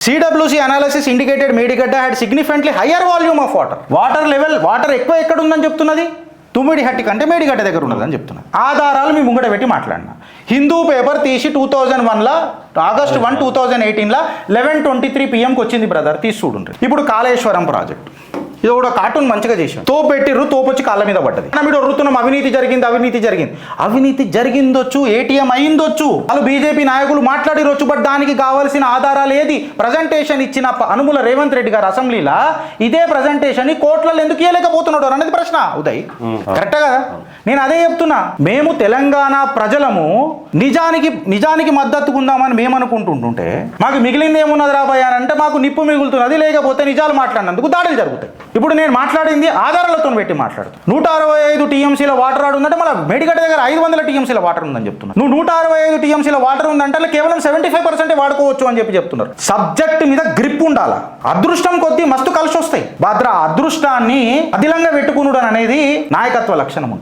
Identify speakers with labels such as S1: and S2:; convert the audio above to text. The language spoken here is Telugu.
S1: CWC analysis indicated Medigadda had significantly higher volume of water. Water ఎక్కువ ఎక్కడ ఉందని చెప్తున్నది తుమ్మిడిహట్టి కంటే మేడిగడ్డ దగ్గర ఉన్నదని చెప్తున్నా. ఆధారాలు మీ ముంగట పెట్టి మాట్లాడినా. హిందూ పేపర్ తీసి 2001లో August 1, 2018లో 11:23 PM వచ్చింది బ్రదర్, తీసి చూడండి. ఇప్పుడు కాళేశ్వరం ప్రాజెక్ట్ ఇది కూడా కార్టూన్ మంచిగా చేసాం. తోపు పెట్టిర్రు, తోపు వచ్చి కాళ్ళ మీద పడ్డది. మీరు ఒర్రుతున్నాం అవినీతి జరిగిందొచ్చు, ATM అయిందొచ్చు, వాళ్ళు బీజేపీ నాయకులు మాట్లాడిరొచ్చు. బట్ దానికి కావాల్సిన ఆధారాలు ఏది? ప్రజెంటేషన్ ఇచ్చిన అనుముల రేవంత్ రెడ్డి గారు అసెంబ్లీలో ఇదే ప్రజెంటేషన్ కోర్టులలో ఎందుకు ఇవ్వలేకపోతున్నాడు అనేది ప్రశ్న. ఉదయ్ కరెక్టే కదా? నేను అదే చెప్తున్నా. మేము తెలంగాణ ప్రజలము నిజానికి మద్దతు ఉందామని మేము అనుకుంటుంటుంటే మాకు మిగిలింది ఏమున్నది రాబోయే అంటే మాకు నిప్పు మిగులుతున్నది, లేకపోతే నిజాలు మాట్లాడినందుకు దాడులు జరుగుతాయి. ఇప్పుడు నేను మాట్లాడింది ఆధారాలతో పెట్టి మాట్లాడుతూ 165 TMCల వాటర్ ఆడు ఉందంటే మళ్ళీ మేడిగడ్డ దగ్గర 500 TMCల వాటర్ ఉందని చెప్తున్నా. నువ్వు 165 TMCల వాటర్ ఉందంటే కేవలం 75% వాడుకోవచ్చు అని చెప్తున్నారు. సబ్జెక్ట్ మీద గ్రిప్ ఉండాలా. అదృష్టం కొద్దీ మస్తు కలిసి వస్తాయి. భద్ర అదృష్టాన్ని అదిలంగా పెట్టుకునుడు అనేది నాయకత్వ లక్షణం ఉంటుంది.